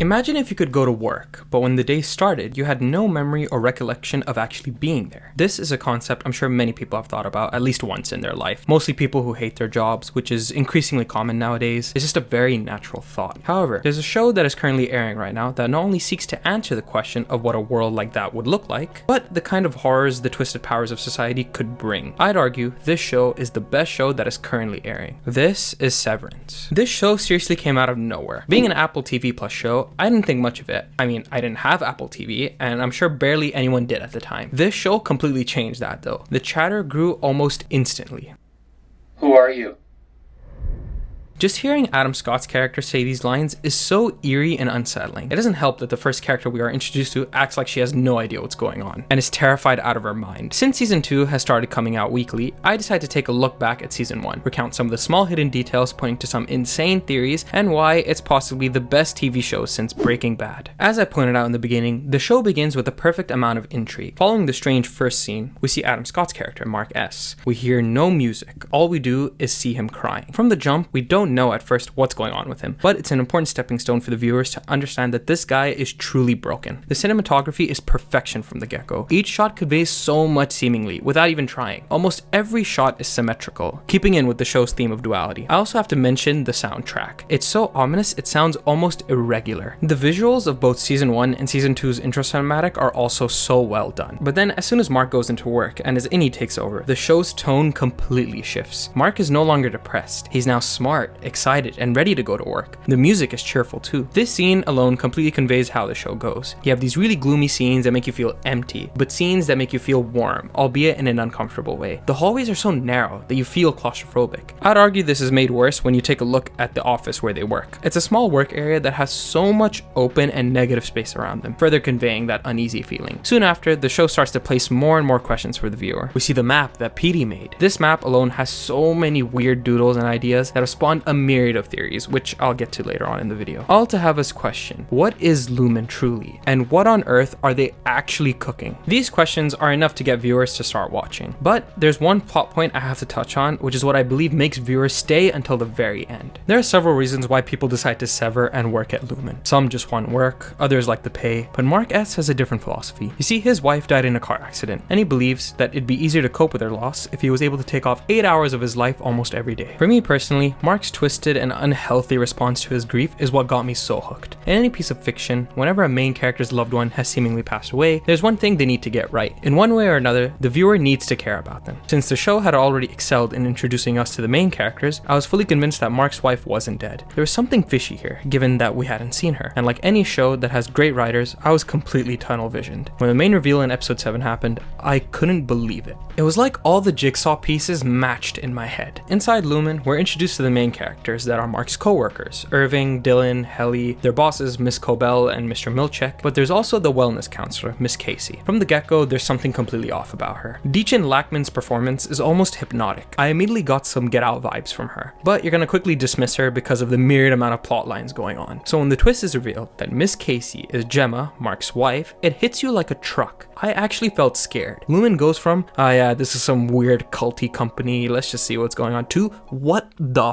Imagine if you could go to work, but when the day started, you had no memory or recollection of actually being there. This is a concept I'm sure many people have thought about at least once in their life. Mostly people who hate their jobs, which is increasingly common nowadays. It's just a very natural thought. However, there's a show that is currently airing right now that not only seeks to answer the question of what a world like that would look like, but the kind of horrors the twisted powers of society could bring. I'd argue this show is the best show that is currently airing. This is Severance. This show seriously came out of nowhere. Being an Apple TV Plus show, I didn't think much of it. I mean, I didn't have Apple TV, and I'm sure barely anyone did at the time. This show completely changed that though. The chatter grew almost instantly. Who are you? Just hearing Adam Scott's character say these lines is so eerie and unsettling. It doesn't help that the first character we are introduced to acts like she has no idea what's going on and is terrified out of her mind. Since season 2 has started coming out weekly, I decided to take a look back at season 1, recount some of the small hidden details pointing to some insane theories, and why it's possibly the best TV show since Breaking Bad. As I pointed out in the beginning, the show begins with a perfect amount of intrigue. Following the strange first scene, we see Adam Scott's character, Mark S. We hear no music. All we do is see him crying. From the jump, we don't know at first what's going on with him, but it's an important stepping stone for the viewers to understand that this guy is truly broken. The cinematography is perfection from the get-go. Each shot conveys so much seemingly, without even trying. Almost every shot is symmetrical, keeping in with the show's theme of duality. I also have to mention the soundtrack. It's so ominous, it sounds almost irregular. The visuals of both season 1 and season 2's intro cinematic are also so well done. But then as soon as Mark goes into work and his innie takes over, the show's tone completely shifts. Mark is no longer depressed. He's now smart, excited, and ready to go to work. The music is cheerful too. This scene alone completely conveys how the show goes. You have these really gloomy scenes that make you feel empty, but scenes that make you feel warm, albeit in an uncomfortable way. The hallways are so narrow that you feel claustrophobic. I'd argue this is made worse when you take a look at the office where they work. It's a small work area that has so much open and negative space around them, further conveying that uneasy feeling. Soon after, the show starts to place more and more questions for the viewer. We see the map that Petey made. This map alone has so many weird doodles and ideas that have spawned a myriad of theories, which I'll get to later on in the video. All to have us question, what is Lumen truly? And what on earth are they actually cooking? These questions are enough to get viewers to start watching. But there's one plot point I have to touch on, which is what I believe makes viewers stay until the very end. There are several reasons why people decide to sever and work at Lumen. Some just want work, others like the pay, but Mark S has a different philosophy. You see, his wife died in a car accident, and he believes that it'd be easier to cope with her loss if he was able to take off 8 hours of his life almost every day. For me personally, Mark's twisted and unhealthy response to his grief is what got me so hooked. In any piece of fiction, whenever a main character's loved one has seemingly passed away, there's one thing they need to get right. In one way or another, the viewer needs to care about them. Since the show had already excelled in introducing us to the main characters, I was fully convinced that Mark's wife wasn't dead. There was something fishy here, given that we hadn't seen her, and like any show that has great writers, I was completely tunnel visioned. When the main reveal in episode 7 happened, I couldn't believe it. It was like all the jigsaw pieces matched in my head. Inside Lumen, we're introduced to the main characters that are Mark's co-workers, Irving, Dylan, Helly, their bosses, Miss Cobel and Mr. Milchek, but there's also the wellness counselor, Miss Casey. From the get-go, there's something completely off about her. Deachin Lackman's performance is almost hypnotic. I immediately got some Get Out vibes from her, but you're gonna quickly dismiss her because of the myriad amount of plot lines going on. So when the twist is revealed that Miss Casey is Gemma, Mark's wife, it hits you like a truck. I actually felt scared. Lumen goes from, oh yeah, this is some weird culty company, let's just see what's going on, to what the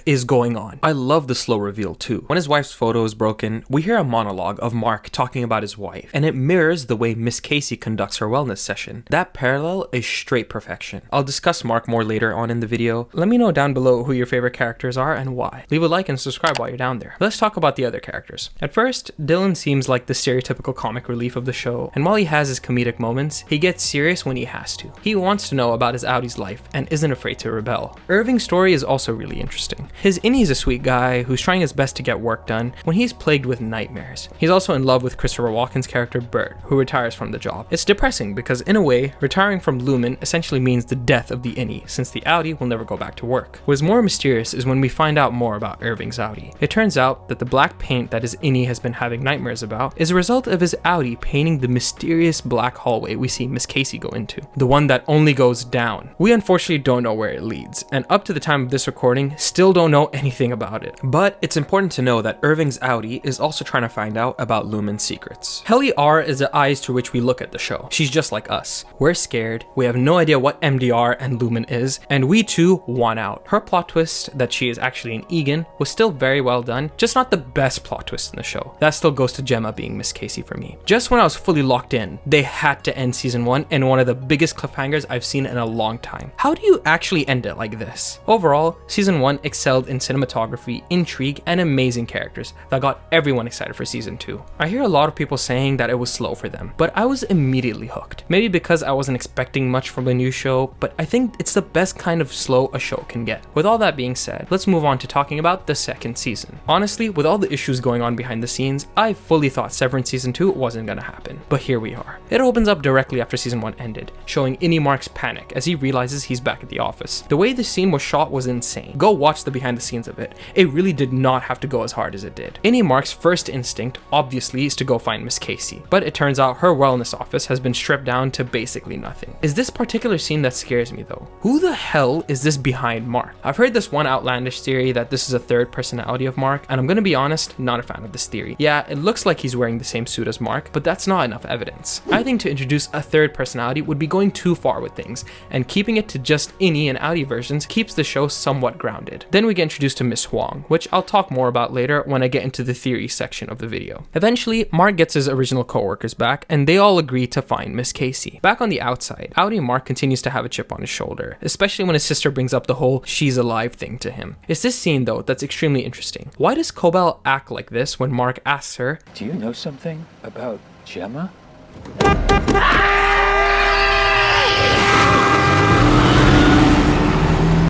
is going on. I love the slow reveal too. When his wife's photo is broken, we hear a monologue of Mark talking about his wife, and it mirrors the way Miss Casey conducts her wellness session. That parallel is straight perfection. I'll discuss Mark more later on in the video. Let me know down below who your favorite characters are and why. Leave a like and subscribe while you're down there. Let's talk about the other characters. At first, Dylan seems like the stereotypical comic relief of the show, and while he has his comedic moments, he gets serious when he has to. He wants to know about his Audi's life and isn't afraid to rebel. Irving's story is also really interesting. His innie's a sweet guy who's trying his best to get work done when he's plagued with nightmares. He's also in love with Christopher Walken's character Bert, who retires from the job. It's depressing because in a way, retiring from Lumen essentially means the death of the innie, since the Audi will never go back to work. What's more mysterious is when we find out more about Irving's Audi. It turns out that the black paint that his innie has been having nightmares about is a result of his Audi painting the mysterious black hallway we see Miss Casey go into, the one that only goes down. We unfortunately don't know where it leads, and up to the time of this recording, still still don't know anything about it. But it's important to know that Irving's Audi is also trying to find out about Lumen's secrets. Helly R is the eyes through which we look at the show. She's just like us. We're scared, we have no idea what MDR and Lumen is, and we too want out. Her plot twist that she is actually an Eagan was still very well done, just not the best plot twist in the show. That still goes to Gemma being Miss Casey for me. Just when I was fully locked in, they had to end season 1 in one of the biggest cliffhangers I've seen in a long time. How do you actually end it like this? Overall, season 1 excelled in cinematography, intrigue, and amazing characters that got everyone excited for season 2. I hear a lot of people saying that it was slow for them, but I was immediately hooked. Maybe because I wasn't expecting much from a new show, but I think it's the best kind of slow a show can get. With all that being said, let's move on to talking about the second season. Honestly, with all the issues going on behind the scenes, I fully thought Severance season 2 wasn't gonna happen, but here we are. It opens up directly after season 1 ended, showing Mark's panic as he realizes he's back at the office. The way the scene was shot was insane. Go watch the behind the scenes of it. It really did not have to go as hard as it did. Mark's first instinct, obviously, is to go find Miss Casey, but it turns out her wellness office has been stripped down to basically nothing. Is this particular scene that scares me though? Who the hell is this behind Mark? I've heard this one outlandish theory that this is a third personality of Mark, and I'm gonna be honest, not a fan of this theory. Yeah, it looks like he's wearing the same suit as Mark, but that's not enough evidence. I think to introduce a third personality would be going too far with things, and keeping it to just Innie and Audi versions keeps the show somewhat grounded. Then we get introduced to Miss Huang, which I'll talk more about later when I get into the theory section of the video. Eventually, Mark gets his original co-workers back, and they all agree to find Miss Casey. Back on the outside, Audi Mark continues to have a chip on his shoulder, especially when his sister brings up the whole she's alive thing to him. It's this scene though that's extremely interesting. Why does Cobel act like this when Mark asks her, "Do you know something about Gemma?"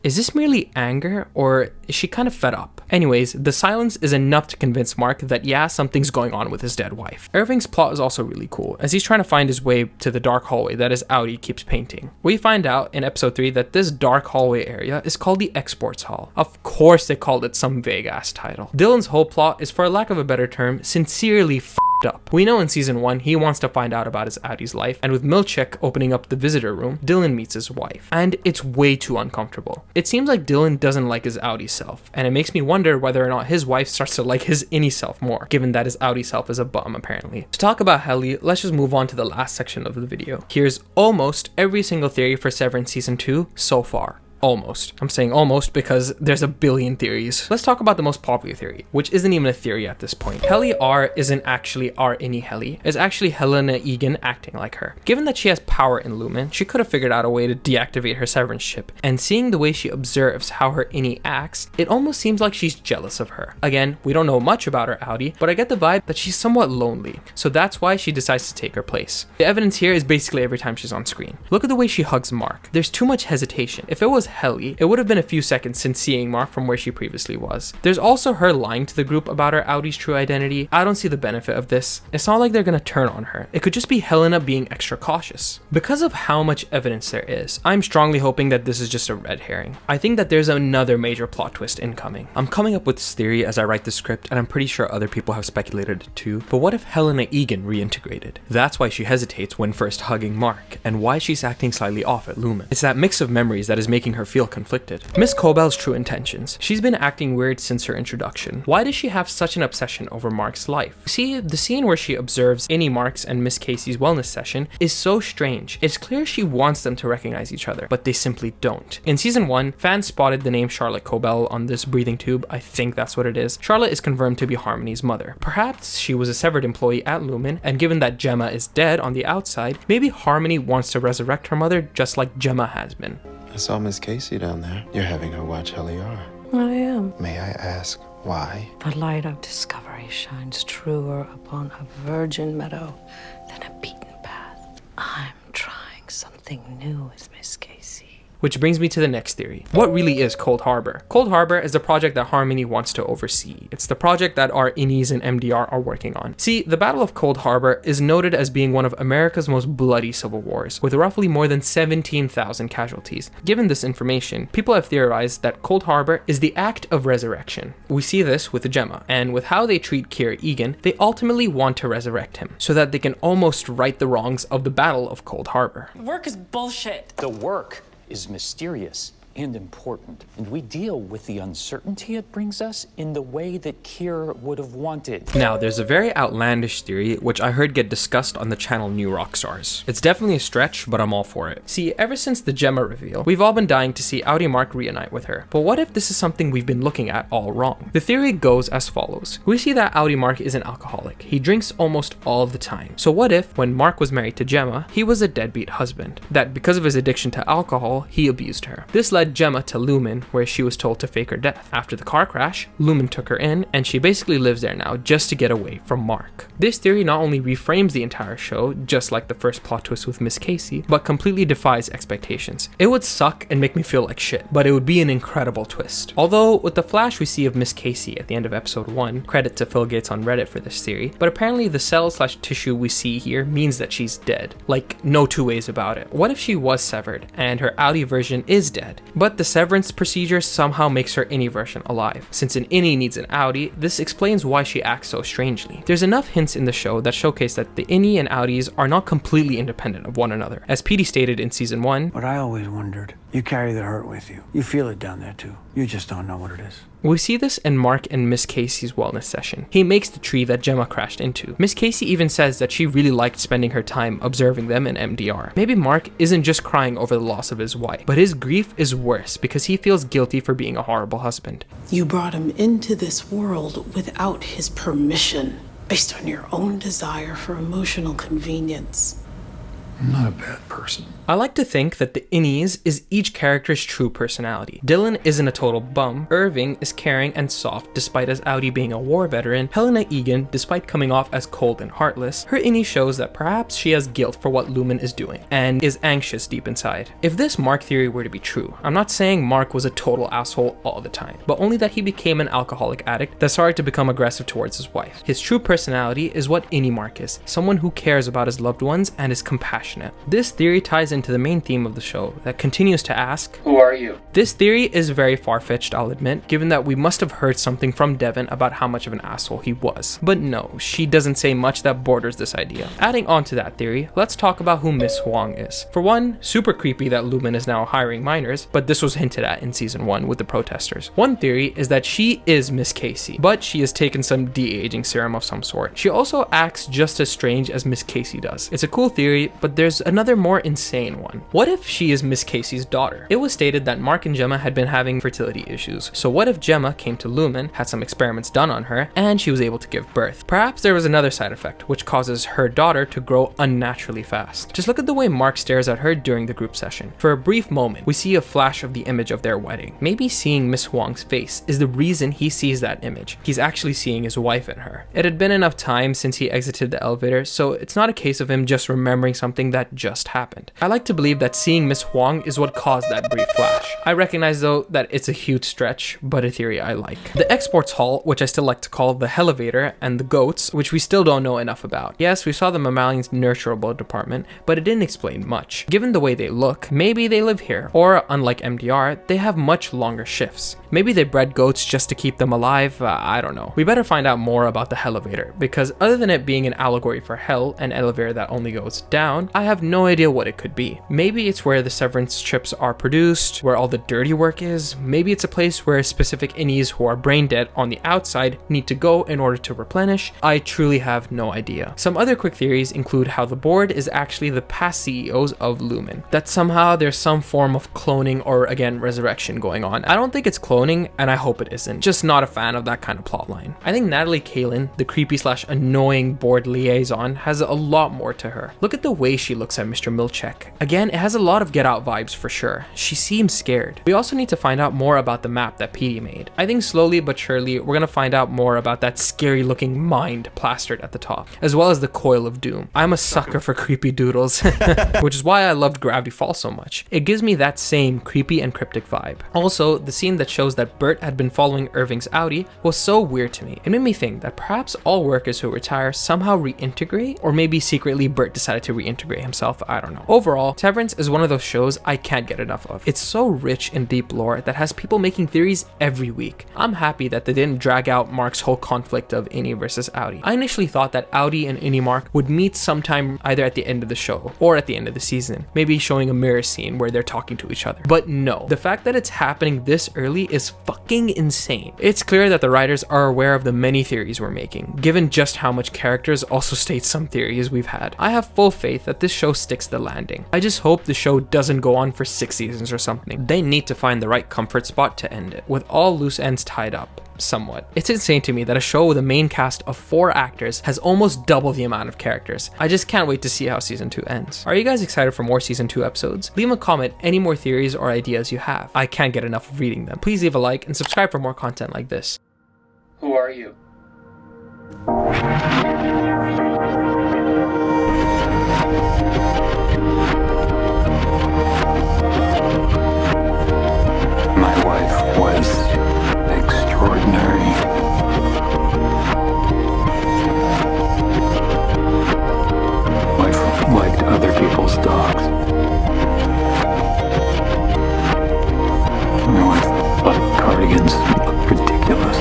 Is this merely anger, or is she kind of fed up? Anyways, the silence is enough to convince Mark that yeah, something's going on with his dead wife. Irving's plot is also really cool, as he's trying to find his way to the dark hallway that his Audi keeps painting. We find out in episode 3 that this dark hallway area is called the Exports Hall. Of course they called it some vague ass title. Dylan's whole plot is, for lack of a better term, sincerely up. We know in season 1 he wants to find out about his Audi's life, and with Milchek opening up the visitor room, Dylan meets his wife, and it's way too uncomfortable. It seems like Dylan doesn't like his Audi self, and it makes me wonder whether or not his wife starts to like his Innie self more, given that his Audi self is a bum apparently. To talk about Helly, let's just move on to the last section of the video. Here's almost every single theory for Severance season 2 so far. Almost. I'm saying almost because there's a billion theories. Let's talk about the most popular theory, which isn't even a theory at this point. Helly R isn't actually our Innie Helly. It's actually Helena Eagan acting like her. Given that she has power in Lumen, she could have figured out a way to deactivate her Severance chip, and seeing the way she observes how her Innie acts, it almost seems like she's jealous of her. Again, we don't know much about her Audi, but I get the vibe that she's somewhat lonely, so that's why she decides to take her place. The evidence here is basically every time she's on screen. Look at the way she hugs Mark. There's too much hesitation. If it was Helly, it would have been a few seconds since seeing Mark from where she previously was. There's also her lying to the group about her Audi's true identity. I don't see the benefit of this. It's not like they're gonna turn on her. It could just be Helena being extra cautious. Because of how much evidence there is, I'm strongly hoping that this is just a red herring. I think that there's another major plot twist incoming. I'm coming up with this theory as I write the script, and I'm pretty sure other people have speculated it too, but what if Helena Eagan reintegrated? That's why she hesitates when first hugging Mark, and why she's acting slightly off at Lumen. It's that mix of memories that is making her feel conflicted. Miss Cobel's true intentions. She's been acting weird since her introduction. Why does she have such an obsession over Mark's life? See, the scene where she observes Innie Mark's and Miss Casey's wellness session is so strange. It's clear she wants them to recognize each other, but they simply don't. In season 1, fans spotted the name Charlotte Cobel on this breathing tube. I think that's what it is. Charlotte is confirmed to be Harmony's mother. Perhaps she was a severed employee at Lumen, and given that Gemma is dead on the outside, maybe Harmony wants to resurrect her mother just like Gemma has been. I saw Miss Casey down there. You're having her watch Helly R. I am. May I ask why? The light of discovery shines truer upon a virgin meadow than a beaten path. I'm trying something new with Miss Casey. Which brings me to the next theory. What really is Cold Harbor? Cold Harbor is the project that Harmony wants to oversee. It's the project that our Innies and MDR are working on. See, the Battle of Cold Harbor is noted as being one of America's most bloody civil wars, with roughly more than 17,000 casualties. Given this information, people have theorized that Cold Harbor is the act of resurrection. We see this with Gemma, and with how they treat Kira Eagan, they ultimately want to resurrect him, so that they can almost right the wrongs of the Battle of Cold Harbor. Work is bullshit. The work is mysterious. and important, and we deal with the uncertainty it brings us in the way that Kira would have wanted. Now, there's a very outlandish theory which I heard get discussed on the channel New Rockstars. It's definitely a stretch, but I'm all for it. See, ever since the Gemma reveal, we've all been dying to see Audi Mark reunite with her. But what if this is something we've been looking at all wrong? The theory goes as follows. We see that Audi Mark is an alcoholic. He drinks almost all the time. So what if, when Mark was married to Gemma, he was a deadbeat husband? That because of his addiction to alcohol, he abused her. This led Gemma to Lumen, where she was told to fake her death. After the car crash, Lumen took her in, and she basically lives there now just to get away from Mark. This theory not only reframes the entire show, just like the first plot twist with Miss Casey, but completely defies expectations. It would suck and make me feel like shit, but it would be an incredible twist. Although, with the flash we see of Miss Casey at the end of episode 1, credit to Phil Gates on Reddit for this theory, but apparently the cell/tissue we see here means that she's dead. Like, no two ways about it. What if she was severed, and her Audi version is dead, but the severance procedure somehow makes her innie version alive? Since an innie needs an Audi, this explains why she acts so strangely. There's enough hints in the show that showcase that the innie and Audis are not completely independent of one another. As Petey stated in season 1, But I always wondered, you carry the hurt with you. You feel it down there too. You just don't know what it is. we see this in Mark and Miss Casey's wellness session. He makes the tree that Gemma crashed into. Miss Casey even says that she really liked spending her time observing them in MDR. Maybe Mark isn't just crying over the loss of his wife, but his grief is worse because he feels guilty for being a horrible husband. You brought him into this world without his permission, based on your own desire for emotional convenience. I'm not a bad person. I like to think that the innies is each character's true personality. Dylan isn't a total bum. Irving is caring and soft despite as Audi being a war veteran. Helena Eagan, despite coming off as cold and heartless, her innie shows that perhaps she has guilt for what Lumen is doing and is anxious deep inside. If this Mark theory were to be true, I'm not saying Mark was a total asshole all the time, but only that he became an alcoholic addict that started to become aggressive towards his wife. His true personality is what innie Mark is, someone who cares about his loved ones and is compassionate. This theory ties into the main theme of the show that continues to ask, Who are you? This theory is very far-fetched, I'll admit, given that we must have heard something from Devon about how much of an asshole he was. But no, she doesn't say much that borders this idea. Adding on to that theory, let's talk about who Miss Huang is. For one, super creepy that Lumen is now hiring minors, but this was hinted at in season 1 with the protesters. One theory is that she is Miss Casey, but she has taken some de-aging serum of some sort. She also acts just as strange as Miss Casey does. It's a cool theory, but there's another more insane one. What if she is Miss Casey's daughter? It was stated that Mark and Gemma had been having fertility issues, so what if Gemma came to Lumen, had some experiments done on her, and she was able to give birth? Perhaps there was another side effect, which causes her daughter to grow unnaturally fast. Just look at the way Mark stares at her during the group session. For a brief moment, we see a flash of the image of their wedding. Maybe seeing Miss Huang's face is the reason he sees that image. He's actually seeing his wife in her. It had been enough time since he exited the elevator, so it's not a case of him just remembering something that just happened. I like to believe that seeing Miss Huang is what caused that brief flash. I recognize though that it's a huge stretch, but a theory I like. The exports hall, which I still like to call the Hellevator, and the goats, which we still don't know enough about. Yes, we saw the mammalian's nurturable department, but it didn't explain much. Given the way they look, maybe they live here, or unlike MDR, they have much longer shifts. Maybe they bred goats just to keep them alive, I don't know. We better find out more about the Hellevator, because other than it being an allegory for hell, an elevator that only goes down, I have no idea what it could be. Maybe it's where the Severance chips are produced, where all the dirty work is. Maybe it's a place where specific innies who are brain dead on the outside need to go in order to replenish. I truly have no idea. Some other quick theories include how the board is actually the past CEOs of Lumen. That somehow there's some form of cloning or again resurrection going on. I don't think it's cloning, and I hope it isn't. Just not a fan of that kind of plotline. I think Natalie Kalin, the creepy/annoying board liaison, has a lot more to her. Look at the way she looks at Mr. Milchek. Again, it has a lot of Get Out vibes for sure. She seems scared. We also need to find out more about the map that Petey made. I think slowly but surely we're gonna find out more about that scary looking mind plastered at the top, as well as the coil of doom. I'm a sucker for creepy doodles, which is why I loved Gravity Falls so much. It gives me that same creepy and cryptic vibe. Also, the scene that shows that Bert had been following Irving's Audi was so weird to me. It made me think that perhaps all workers who retire somehow reintegrate, or maybe secretly Bert decided to reintegrate inebriate himself, I don't know. Overall, Severance is one of those shows I can't get enough of. It's so rich in deep lore that has people making theories every week. I'm happy that they didn't drag out Mark's whole conflict of Innie versus Audi. I initially thought that Audi and Innie Mark would meet sometime either at the end of the show or at the end of the season, maybe showing a mirror scene where they're talking to each other. But no, the fact that it's happening this early is fucking insane. It's clear that the writers are aware of the many theories we're making, given just how much characters also state some theories we've had. I have full faith that this show sticks the landing. I just hope the show doesn't go on for 6 seasons or something. They need to find the right comfort spot to end it, with all loose ends tied up. Somewhat. It's insane to me that a show with a main cast of 4 actors has almost double the amount of characters. I just can't wait to see how season 2 ends. Are you guys excited for more season 2 episodes? Leave a comment any more theories or ideas you have. I can't get enough of reading them. Please leave a like and subscribe for more content like this. Who are you? My wife was extraordinary. Wife liked other people's dogs. My wife liked cardigans. Looked ridiculous.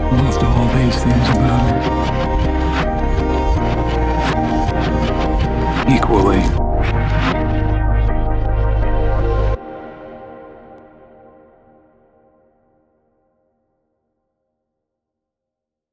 I loved all these things about her equally.